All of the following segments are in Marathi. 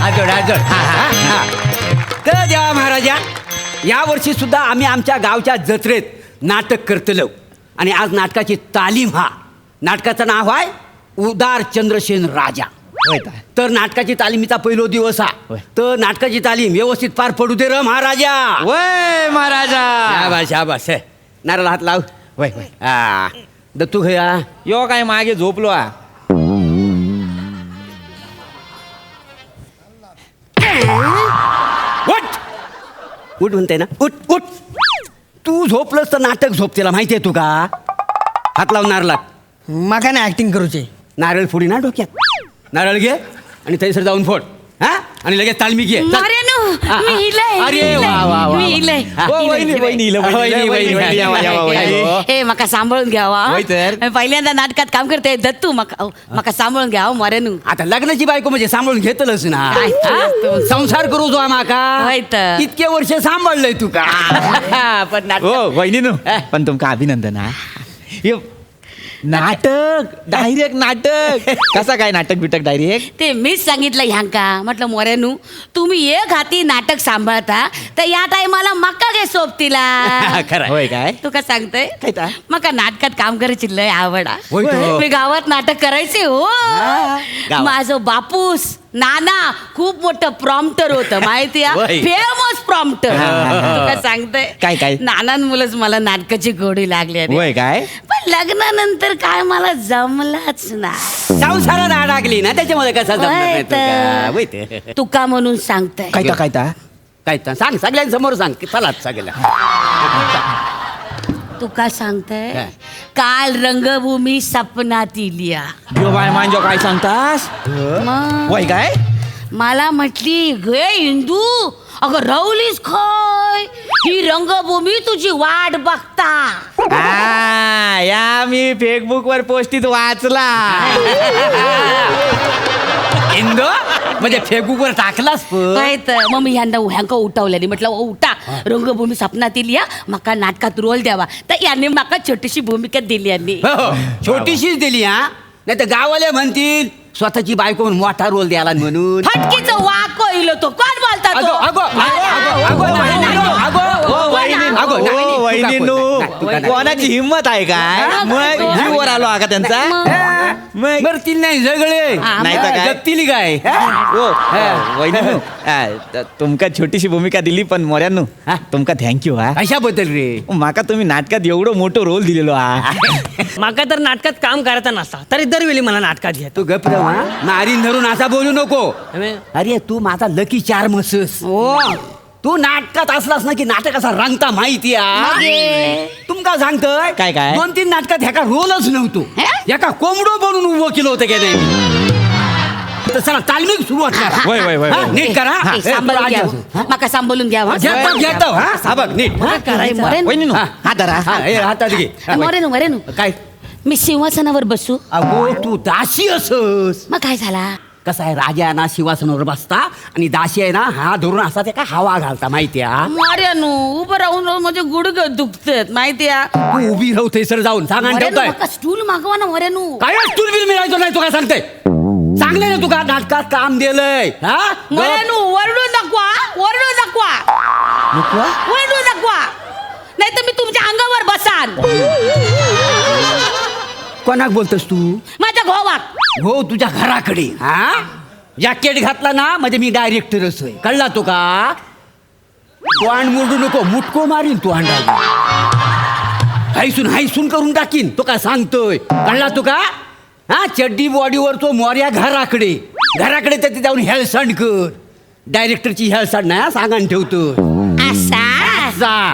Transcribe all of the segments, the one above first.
हात जोड. तर देवा महाराजा, या वर्षी सुद्धा आम्ही आमच्या गावच्या जत्रेत नाटक करतलो आणि आज नाटकाची तालीम नाटकाचं नाव आहे उदार चंद्रसेन राजा. तर नाटकाची तालीमीचा पहिलो दिवस तर नाटकाची तालीम व्यवस्थित पार पडू दे र महाराजा. वय महाराजा. शाबास शाबास. नारळ हात लाव. वय दत्तू घया. यो काय मागे झोपलो उठ म्हणते ना. उठ उठ. तू झोपलंस तर नाटक झोपतेला माहितीये तू का. हात लाव नारळात. माका ना ऍक्टिंग करूची. नारळ फोडी ना डोक्यात. नारळ घे आणि थैसर जाऊन फोड. आणि लगेच तालमी घे. अरे वा वा वा. हे मका सांभाळून घ्यावा. पहिल्यांदा नाटकात काम करते दत्तू. मका सांभाळून घ्यावा मोऱ्यानू. आता लग्नाची बायको म्हणजे सांभाळून घेतलंच ना. संसार करू जो आम्हा इतके वर्ष सांभाळलंय तू का. पण वहिनी पण तुमका अभिनंदन. नाटक डायरेक्ट नाटक कसा काय नाटक बिटक डायरेक्ट ते मीच सांगितलं ह्यांका. म्हटलं मोऱ्यानू तुम्ही एक हाती नाटक सांभाळता तर या टायमाला मका काय सोबतीला. होय काय तू का सांगतोय काय मका नाटकात काम करायची लय आवडा. होय तो. मी गावात नाटक करायचे हो. माझं बापूस नाना खूप मोठं प्रॉम्प्टर होतं माहिती आहे. Famous prompter. तू का सांगतोय काय नानांमुळेच मला नाटकाची गोडी लागली. होय काय पण लग्नानंतर काय मला जमलाच ना. संसारात अडकली ना त्याच्यामध्ये कसा जमलं. तू का म्हणून सांगताय काय सांग सगळ्यांसमोर सांग की चला सगळ्या. तू का सांगताय. काल रंगभूमी सपनात इलिया. मांजो काय सांगतास. होय काय मला म्हटली गे हिंदू अगं रवलीस खय ही रंगभूमी तुझी वाट बघता. या मी फेसबुक वर पोस्टीत वाचला. इंदो म्हणजे फेसबुकवर टाकलास. मग मी ह्यांका उठवल्याने म्हटलं उठा रंगभूमी सपनात इलिया मका नाटकात रोल द्यावा. तर यांनी मका छोटीशी भूमिका दिली. यांनी छोटीशीच दिली. नाही तर गावाले म्हणतील स्वतःची बायको म्हणून मोठा रोल द्यायला म्हणून. फटकीचं वाक इलो तो कोण बोलता कोणाची हिंमत आहे काय. मग जीवर आलो का त्यांचा. मरतील नाही झगळे नाही तर काय जगतील काय. तुमका छोटीशी भूमिका दिली पण मोऱ्यांनो तुमका थँक्यू. कशाबद्दल रे. माका तुम्ही नाटकात एवढं मोठं रोल दिलेलो. माका तर नाटकात काम करायचा नसता तरी दरवेळी मला नाटकात घ्या. तू गप नारीन धरून असा बोलू नको. अरे तू माझा लकी चार्म असस. तू नाटकात असलास ना की नाटक असा रंगता माहिती. तुमका सांगतोय काय 2-3 नाटकात ह्याका रोलच नव्हतो. ह्याका कोंबडो बनून उभं केलं होतं की नाही. तर चला तालमीक सुरुवात करा. नीट करा. मका सांभाळून घ्यावा. घेतो हा बघ नीट. हातात घे. मरेनू काय मी सिंहासनावर बसू. अगो तू दासी असस. मग काय झाला. कसं आहे राजा ना सिंहासनावर बसता आणि दासी आहे ना हा धरून असा ते का हवा घालता माहितीये. मरेनू उभं राहून म्हणजे गुडघं दुखतात माहितीये. तू उभी राहते सर जाऊन सांगा ठेवतोय. स्टूल मागवा ना मरेनू. काय स्टूल बिल मिळायचो नाही. तू काय सांगते चांगले ना. तू का नाटकात काम दिलंय. मरेनू वरडू नको. नाही तर मी तुमच्या अंगावर बसान. कोणाक बोलतोस तू. माझ्या भावाक. हो तुझ्या घराकडे. जॅकेट घातला ना म्हणजे मी डायरेक्टर असोय. कळला तो का. तू अंड मोडू नको. मुटको मारीन तू अंडा. हायसून करून टाकीन. तो का सांगतोय. कळला तो का. चड्डी बॉडीवर तो मोर्या घराकडे तर ते जाऊन हेळसांड कर. डायरेक्टरची हेळसांड नाही सांगान ठेवतो.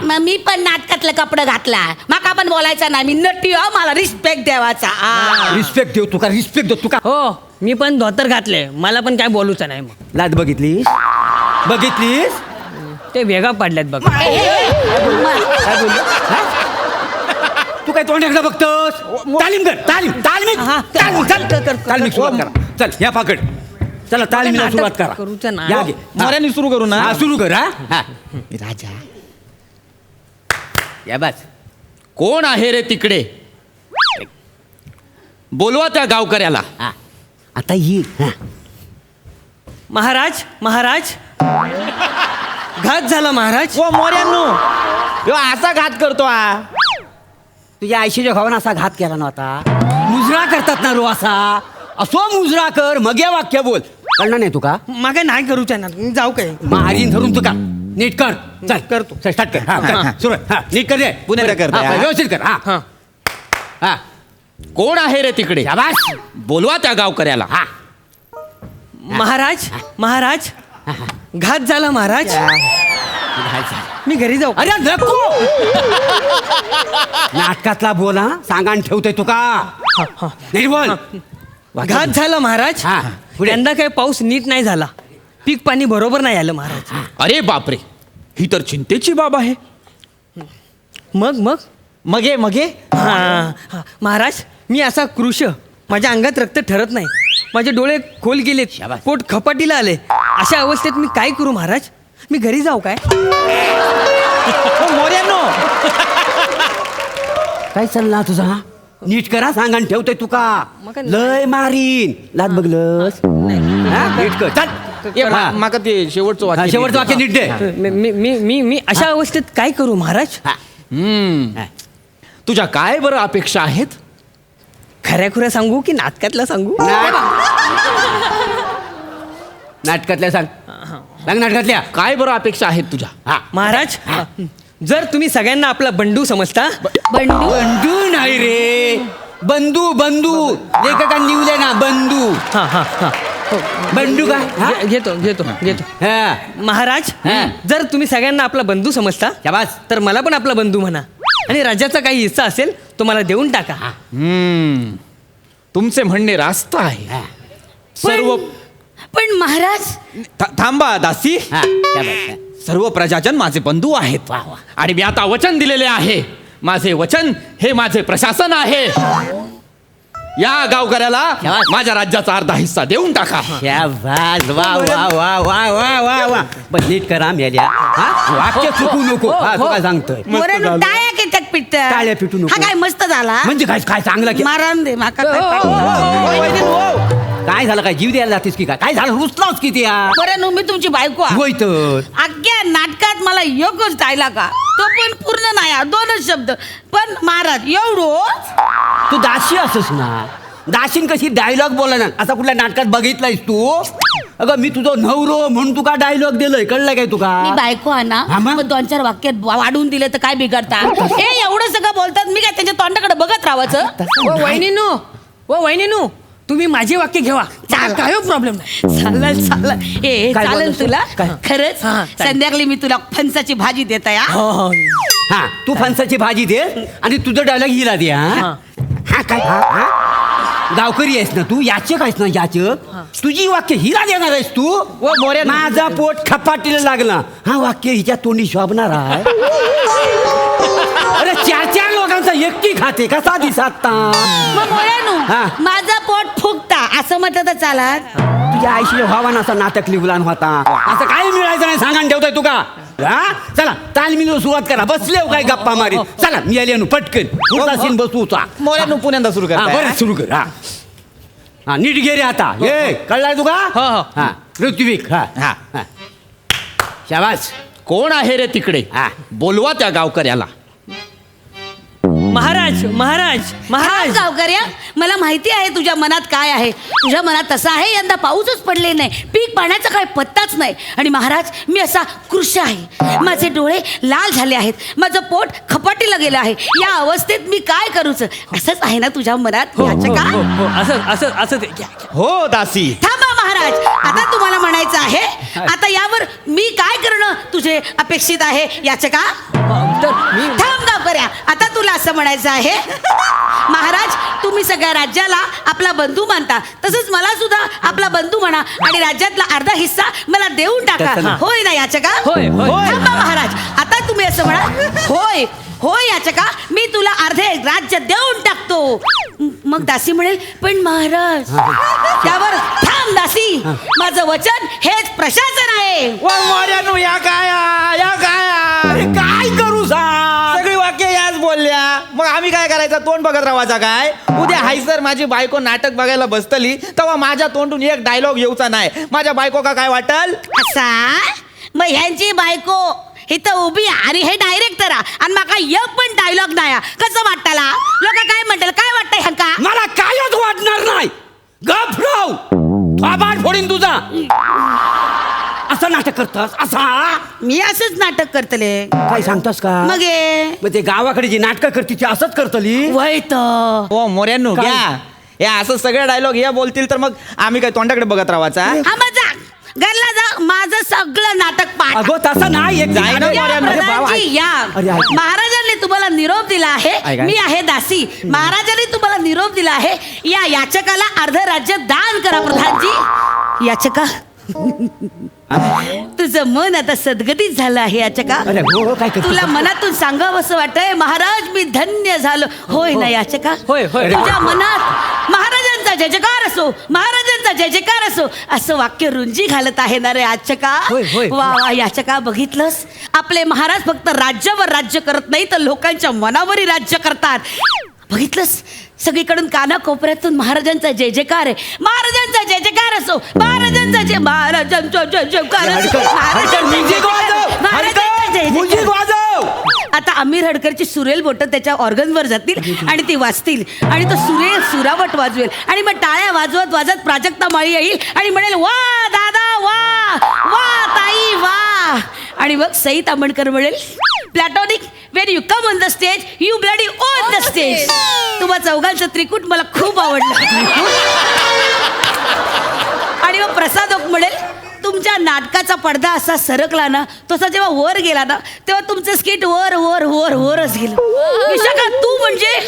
मग मी पण नाटकातलं कपडं घातला. माका पण बोलायचा नाही. मी नटी हो. मला रिस्पेक्ट द्यावाचा. रिस्पेक्ट देऊ तुका. रिस्पेक्ट देऊ तुका. हो मी पण धोतर घातले. मला पण काय बोलूच नाही. मग लाद बघितलीस. ते वेगळा पडल्यात बघ. काय बोललो. तू काय तोंडाकडे बघतोस. तालीम कर. तालीम सुरुवात करा. चल या पाकड. चला तालीमीला सुरुवात करा. करूचं ना. या घे. मोऱ्यांनी सुरू करू ना. सुरू कर. राजा या बस. कोण आहे रे तिकडे. बोलवा त्या गावकऱ्याला. आता ये. महाराज महाराज घात झाला महाराज. व मोऱ्यांनो ह्यो असा घात करतो हा. तुझ्या आयशीच्या भावानं असा घात केला नव्हता. मुजरा करतात ना रो असा. असो मुजरा कर मग या वाक्य बोल. कळणार नाही तुका. मागे नाही करू त्यांना जाऊ काय. मारीन धरून तुका. नीट कर. चल करतो. चल स्टार्ट कर. हा सुरू आहे. हा नीट कर रे. पुन्हा एकदा करतोय, हा, हा. व्यवस्थित कर. हा हा हा कोण आहे रे तिकडे? शाबास. बोलवा त्या गावकऱ्याला. हा महाराज महाराज घात झाला महाराज. मी घरी जाऊ. अरे नको. नाटकातला बोल हा. सांगान ठेवतोय तुका. नाही बोल. घात झाला महाराज. हा, पुढे. यंदा काही पाऊस नीट नाही झाला. पीक पाणी बरोबर नाही आलं महाराज. अरे बापरे, ही तर चिंतेची बाब आहे. मग मग मगे मगे हा हा. महाराज मी असा कृश माझ्या अंगात रक्त ठरत नाही. माझे डोळे खोल गेलेत. शाबास. पोट खपाटीला आले. अशा अवस्थेत मी काय करू महाराज. मी घरी जाऊ काय. मोऱ्यांनो काय चालला तुझा. नीट करा. सांगान ठेवतोय तुका. मग काय- लय मारीन. लात बघलस. हा, नीट कर. चल. हा. माका ते शेवटचं हा, वाक्य शेवटचं वाक्य नीट दे. मी अशा अवस्थेत काय करू महाराज. हा. हा. तुझ्या काय बरं अपेक्षा आहेत? खऱ्या खुऱ्या सांगू की नाटकातला सांगू. नाटकातल्या सांग. सांग नाटकातल्या. काय बरं अपेक्षा आहेत तुझ्या? हा महाराज जर तुम्ही सगळ्यांना आपला बंडू समजता. बंडू बंधू नाही रे. बंधू बंधू लेखकांनी लिहिले ना बंधू. हा हा हा बंडू काय हा? घेतो घेतो घेतो. हा. महाराज हा. जर तुम्ही सगळ्यांना आपला बंधू समजता शाबास. तर मला पण आपला बंधू म्हणा. आणि राज्याचा काही हिस्सा असेल तो मला देऊन टाका. तुमचे म्हणणे रास्त आहे. हा. सर्व पण महाराज थांबा दासी. हा, शाबास. सर्व प्रजाजन माझे बंधू आहेत. वा, वा. आणि मी आता वचन दिलेले आहे. माझे वचन हे माझे प्रशासन आहे. या गावकऱ्याला शाबास. माझ्या राज्याचा अर्धा हिस्सा देऊन टाका. शाबास. वा वा वा वा वा वा वा. पण नीट करा मेल्या. हा वाक्य चुकू नको. हा तुला सांगतोय. मोऱ्यानो टाळ्या किटक पिटत. टाळ्या पिटू नको. हा काय मस्त झाला. म्हणजे काय काय चांगलं केलं. मारान दे माका हो, काय हो, पाहिजे. वैदिक, हो. काय झालं काय जीव द्यायला जातेस की काय झालं रुसलाच किती मोऱ्यानो मी तुमची बायको आहे. होय तर. अख्ख्या नाटकात मला योगच डायला का तो पण पूर्ण नाही हा, 2च शब्द. पण महाराज एवढं तू दाशी असस ना. दाशीन कशी डायलॉग बोला ना. असा कुठल्या नाटकात बघितलायस तू. अगं मी तुझं नवरो म्हणून तुका डायलॉग दिलंय. कळलं काय तुका. मी बायको आहे ना. हा मग? मग 2-4 वाक्यात वाढून दिले तर काय बिघडता. हे एवढं सगळं बोलतात मी काय त्यांच्या तोंडाकडे बघत राहायचं. वहिनीनू तुम्ही माझे वाक्य घेवा. चालेल. काय प्रॉब्लेम नाही. चालेल चालेल. ए काय चालेल बोलतोस? तुला काय? खरंच हा, चालेल. संध्याकाळी मी तुला फणसाची भाजी देता या. हो हो हा तू फणसाची भाजी दे आणि तुझं डायलॉग हिला दे. हा हा काय हा हा गावकरी आहेस ना तू. याचक आहेस ना याचक. तुझी वाक्य हिला देणार आहेस तू. व मोऱ्या माझा पोट खपाटीला लागला. हा वाक्य हिच्या तोंडी शोभणार आहे. अरे 4 लोकांचा एकटी खाते कसा दिसता. मग मोऱ्यानो हा. माझा पोट फुगता असं म्हटलं तर चालात. तुझ्या आईशी भावानं असा नाटक लिहुलान होता. असं काय मिळायचं नाही. सांगान ठेवतोय तुका. हा चला तालमीला सुरुवात करा. बसले हो काय गप्पा मारीत. चला मी आली आणू पटकन. उठासीन बसू चा. मोऱ्यांनो पुण्यांदा सुरू हा करा. बरं सुरू कर. हा हा नीट घे रे आता. ये कळलाय तुका. हो, हो. हा ऋत्विक. हा हा. हा. शाबास. कोण आहे रे तिकडे? हा. बोलवा त्या गावकऱ्याला. महाराज महाराज हा महाराज गावकऱ्या मला माहिती आहे तुझ्या मनात काय आहे. तुझ्या मनात तसं आहे यंदा पाऊसच पडले नाही. पीक पाण्याचा काय पत्ताच नाही. आणि महाराज मी असा कृश आहे. माझे डोळे लाल झाले आहेत. माझं पोट खपाटीला गेलं आहे. या अवस्थेत मी काय करूच असंच आहे ना तुझ्या मनात. याचं का हो, हो, असं असं असं ते घ्या, घ्या. हो दासी. थांबा महाराज. आता तुम्हाला म्हणायचं आहे आता यावर मी काय करणं तुझे अपेक्षित आहे याचं का. तर मी थांब गावकऱ्या. आता तुला असं म्हणायचं आहे महाराज तुम्ही सगळ्या राज्याला आपला बंधू मानता तसंच मला सुद्धा आपला बंधू म्हणा आणि राज्यातला अर्धा हिस्सा मला देऊन टाका. तसं नाही. होय ना याचं का. होय, होय. थांबा महाराज. आता तुम्ही असं म्हणा होय होय याचं का मी तुला अर्धे राज्य देऊन टाकतो. मग दासी म्हणेल पण महाराज त्यावर थांब दासी. माझं वचन हेच प्रशासन आहे. व मोऱ्यांनो या काय या काय अरे काय करू सांग. सगळी वाक्य याच बोलल्या. मग आम्ही काय करायचं. तोंड बघत राहायचा काय? उद्या हायसर माझी बायको नाटक बघायला बसतली तेव्हा माझ्या तोंडून एक डायलॉग येऊचा नाही. माझ्या बायको का काय वाटल? असा मग ह्यांची बायको इथं उभी आणि हे डायरेक्टर आणि माका एक पण डायलॉग नाही कसं वाटताला? लोक काय म्हणतात? काय वाटतंय ह्यांका? मला कायच वाटणार नाही. गफराव थोबाड फोडीन तुझा. असं नाटक करतास असा? मी असंच नाटक करतले. काय सांगतास का? मग हे मग ते गावाकडे जी नाटकं करते ती असंच करतली. वैत ओ मोऱ्यांनो काय? घ्या हे असं सगळे डायलॉग हे बोलतील तर मग आम्ही काय तोंडाकडे बघत राहायचा? हा मग जा घरला जा. माझं सगळं नाटक पाठ. अगो तसं नाही. एक जाय ना या मोऱ्यांनो. प्रधानजी, या. अरे ऐक. महाराजांनी तुम्हाला निरोप दिला आहे. ऐका. मी आहे दासी. महाराजांनी तुम्हाला निरोप दिला आहे. या याचकाला अर्ध राज्य दान करा प्रधानजी. याचका तुझं मन आता सद्गतीत झालं आहे याचका. अरे हो हो, काय करतो? तुला मनातून सांगावं असं वाटतंय महाराज मी धन्य झालो. होय ना याचका? होय, होय. तुझ्या मनात महाराजांचा जय जयकार असो, महाराजांचा जय जयकार असो असं वाक्य रुंजी घालत आहे ना रे याचका. होय, होय. वा वा याचका बघितलंस आपले महाराज फक्त राज्यावर राज्य करत नाही तर लोकांच्या मनावरही राज्य करतात. बघितलंस सगळीकडून कानाकोपऱ्यातून महाराजांचा जय जयकार आहे. महाराजांचा जय जयकार असो, महाराजांचा जय महाराजांचा जय जयकार असो, महाराजांचा जय जयकार, महाराजांचा जय म्युझिक जयकार. वाजव. आता आमिर हडकरची सुरेल बोटं त्याच्या ऑर्गनवर जातील आणि ती वाजतील आणि तो सुरेल सुरावट वाजवेल आणि मग टाळ्या वाजवत वाजत प्राजक्ता माळी येईल आणि म्हणेल वा दादा वा वा ताई वा. आणि मग सई तामणकर म्हणेल Platonic Wien you come on the stage you bloody on the stage. तुम्हा चौघांचं त्रिकूट मला खूप आवडलं. आणि मग प्रसाद ओक म्हणेल तुमच्या नाटकाचा पडदा असा सरकला ना तसा जेव्हा वर गेला ना तेव्हा तुमचं स्किट वर वर वर वरच गेलं. विशाखा तू म्हणजे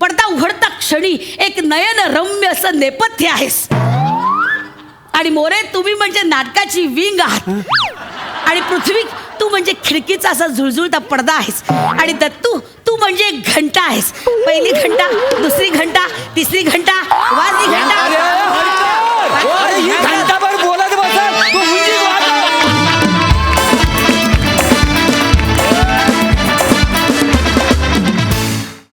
पडदा उघडता क्षणी एक नयन रम्य असं नेपथ्य आहेस. आणि मोरे तुम्ही म्हणजे नाटकाची विंग आहात. आणि पृथ्वी तू म्हणजे खिडकीचा असा झुळझुळता पडदा आहेस. आणि दत्तू तू म्हणजे घंटा आहेस. पहिली घंटा, दुसरी घंटा, तिसरी घंटा,